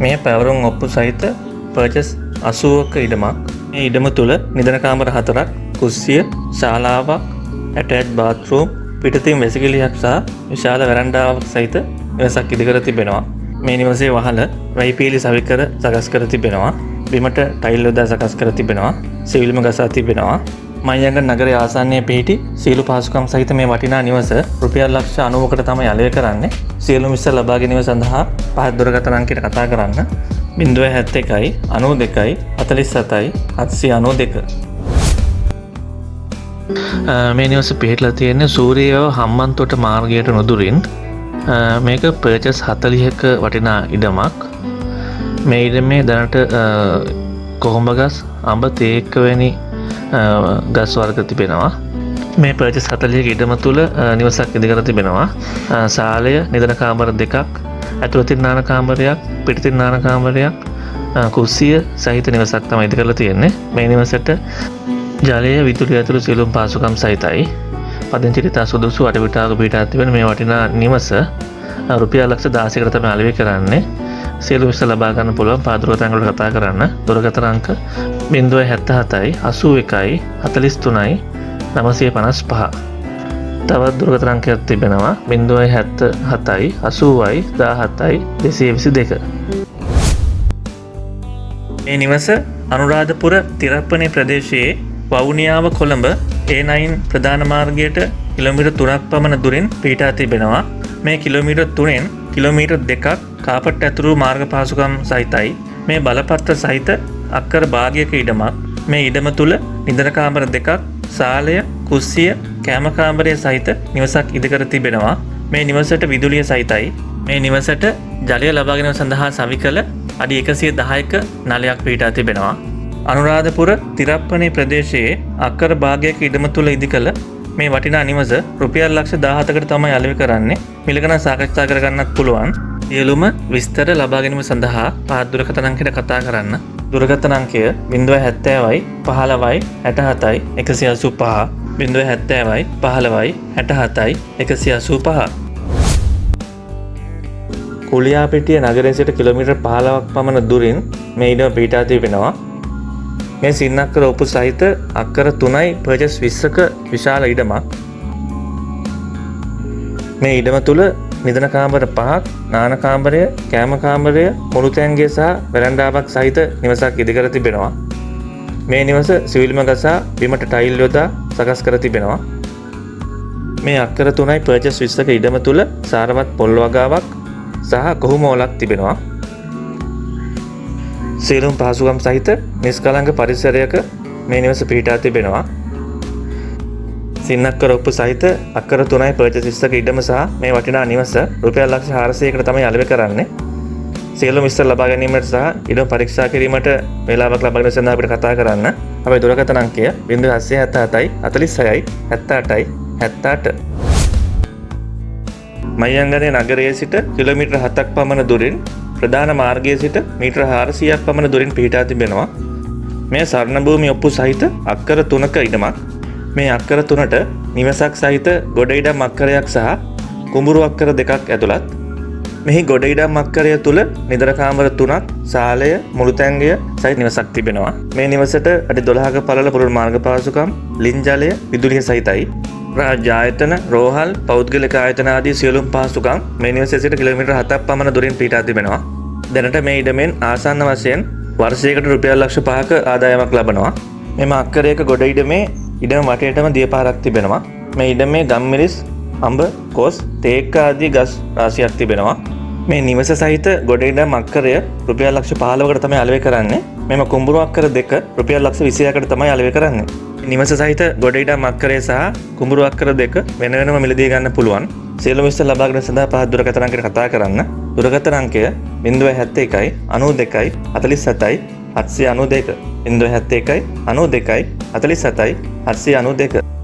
මේ පැවරුම් ඔප්පු සහිත පර්චස් 80ක ඉඩමක්. මේ ඉඩම තුල නිදන කාමර 4ක්, කුස්සිය, ශාලාවක්, ඇටැච් බාත්රූම්, පිටතින් වැසිකිළියක් සහ විශාල වරණ්ඩාවක් සහිත නිවසක් ඉදිකර තිබෙනවා. මේ නිවසේ වහල වැයිපීලි සවිකර සකස් කර තිබෙනවා. බිමට ටයිල් යොදා සකස් කර තිබෙනවා. සිවිල්ම ගසා තිබෙනවා. මයංග නගරයේ ආසන්නයේ පිහිටි සියලු පහසුකම් සහිත මේ වටිනා නිවස රුපියල් ලක්ෂ 90කට තමයි අලෙවි කරන්නේ. සියලුම විස්තර ලබා ගැනීම සඳහා පහත් දුරකථන අංකයට කතා කරන්න 071 92 47 792. මේ නිවස පිහිටලා තියෙන්නේ සූරියව හම්බන්තොට මාර්ගයට නුදුරින්. මේක පර්චස් 40ක වටිනා ඉඩමක්. මේ ඉඩමේ දැනට කොහොඹ ගස්, අඹ, තේක්ක වැනි ගස් වර්ග තිබෙනවා. මේ පර්චස් 40ක ඉඩම තුල නිවසක් ඉදිකර තිබෙනවා. ශාලය, නිදන කාමර 2ක්, ඇතුළතින් නාන කාමරයක්, පිටතින් නාන කාමරයක්, කුස්සිය සහිත නිවසක් තමයි ඉදිකරලා තියෙන්නේ. මේ නිවසට ජලය, විදුලිය ඇතුළු සියලුම පහසුකම් සහිතයි. පදිංචිට සුදුසු අටපිටාවක පිහිටා තිබෙන මේ වටිනා නිවස රුපියල් ලක්ෂ 16කට තමයි අලෙවි කරන්නේ. සියලු විස්තර ලබා ගන්න පුළුවන් පාදුරකථන වලට කතා කරන්න. දුරකථන අංක 077 81 43 955. තවත් දුරකථන අංකයක් තිබෙනවා 077 80 17 222. මේ නිවස අනුරාධපුර තිරප්පනේ ප්‍රදේශයේ වවුනියාව කොළඹ A9 ප්‍රධාන මාර්ගයට කිලෝමීටර් 3ක් පමණ දුරින් පිහිටා තිබෙනවා. මේ කිලෝමීටර් 3න් කිලෝමීටර් 2ක් කාපට් ඇතුළු මාර්ග පහසුකම් සහිතයි. මේ බලපත්‍ර සහිත අක්කර භාගයක ඉඩමක්. මේ ඉඩම තුල නිදන කාමර 2ක්, ශාලය, කුස්සිය, කෑම කාමරය සහිත නිවසක් ඉදිකර තිබෙනවා. මේ නිවසට විදුලිය සහිතයි. මේ නිවසට ජලය ලබා ගැනීම සඳහා සවිකල අඩි 110ක නලයක් පිහිටා තිබෙනවා. අනුරාධපුර තිරප්පනේ ප්‍රදේශයේ අක්කර භාගයක ඉඩම තුල ඉදිකල මේ වටිනා නිවස රුපියල් ලක්ෂ 17කට තමයි අලෙවි කරන්නේ. මිල ගණන් සාකච්ඡා කර ගන්නත් පුළුවන්. සියලුම විස්තර ලබා ගැනීම සඳහා පහත් දුරකථන අංකයට කතා කරන්න. දුරකථන අංකය 070 15 67 185 070 15 67 185. කුලියාපිටිය නගරයේ සිට කිලෝමීටර් 15ක් පමණ දුරින් මේ ඉඩම පිහිටා තිබෙනවා. මේ සින්නක්කර ඔප්පු සහිත අක්කර 3යි පර්චස් 20ක විශාල ඉඩමක්. මේ ඉඩම තුල නිදන කාමර 5ක්, නාන කාමරය, කෑම කාමරය, මුළු තැන්ගේ සහ වරණ්ඩාවක් සහිත නිවසක් ඉදිකර තිබෙනවා. මේ නිවස සිවිල්ම ගසා බිමට ටයිල් යොදා සකස් කර තිබෙනවා. මේ අක්කර 3යි පර්චස් 20ක ඉඩම තුල සාරවත් පොල් වගාවක් සහ කොහු මෝලක් තිබෙනවා. සියලුම පහසුකම් සහිත නිස්කලංක පරිසරයක මේ නිවස පිහිටා තිබෙනවා. සින්නක්කර ඔප්පු සහිත අක්කර 3යි පර්චස් 20ක ඉඩම සහ මේ වටිනා නිවස රුපියල් ලක්ෂ 400කට තමයි අලෙවි කරන්නේ. සියලුම විස්තර ලබා ගැනීමට සහ ඉඩම පරීක්ෂා කිරීමට වේලාවක් ලබා ගැනීම සඳහා අපිට කතා කරන්න. අපේ දුරකථන අංකය 077 46 78 78. මයංගනේ නගරයේ සිට කිලෝමීටර් 7ක් පමණ දුරින් ප්‍රධාන මාර්ගයේ සිට මීටර 400ක් පමණ දුරින් පිහිටා තිබෙනවා. මේ සරණ භූමි ඔප්පු සහිත අක්කර 3ක ඉඩමක්. මේ අක්කර 3ට නිවසක් සහිත ගොඩ ඉඩම් අක්කරයක් සහ කුඹුරු අක්කර 2ක් ඇතුළත්. මෙහි ගොඩ ඉඩම් අක්කරය තුල නිදන කාමර 3ක්, ශාලය, මුළුතැන්ගය සහිත නිවසක් තිබෙනවා. මේ නිවසට අඩි 12ක පළල පුරුල් මාර්ග පහසුකම්, ලින් ජලය, විදුලිය සහිතයි. රාජ්‍ය ආයතන, රෝහල්, පෞද්ගලික ආයතන ආදී සියලුම පහසුකම් මේ නිවසේ සිට කිලෝමීටර් 7ක් පමණ දුරින් පිහිටා තිබෙනවා. දැනට මේ ඉඩමෙන් ආසන්න වශයෙන් වර්ෂයකට රුපියල් ලක්ෂ 5ක ආදායමක් ලබනවා. මෙම අක්කරයක ගොඩ ඉඩමේ ඉඩම වටේටම දියපාරක් තිබෙනවා. මේ ඉඩමේ ගම්මිරිස්, අඹ, කොස්, තේක්ක ආදී ගස් රාශියක් තිබෙනවා. මේ නිවස සහිත ගොඩ ඉඩම් අක්කරය රුපියල් ලක්ෂ 15කට තමයි අලෙවි කරන්නේ. මෙම කුඹුරු අක්කර 2 රුපියල් ලක්ෂ 26කට තමයි අලෙවි කරන්නේ. නිවස සහිත ගොඩ ඉඩම් අක්කරය සහ කුඹුරු අක්කර 2 වෙන වෙනම මිලදී ගන්න පුළුවන්. සියලුම විස්තර ලබා ගැනීම සඳහා පහත් දුරකථන අංකයට කතා කරන්න. දුරකථන අංකය 071 92 47 792 071 92 47 792.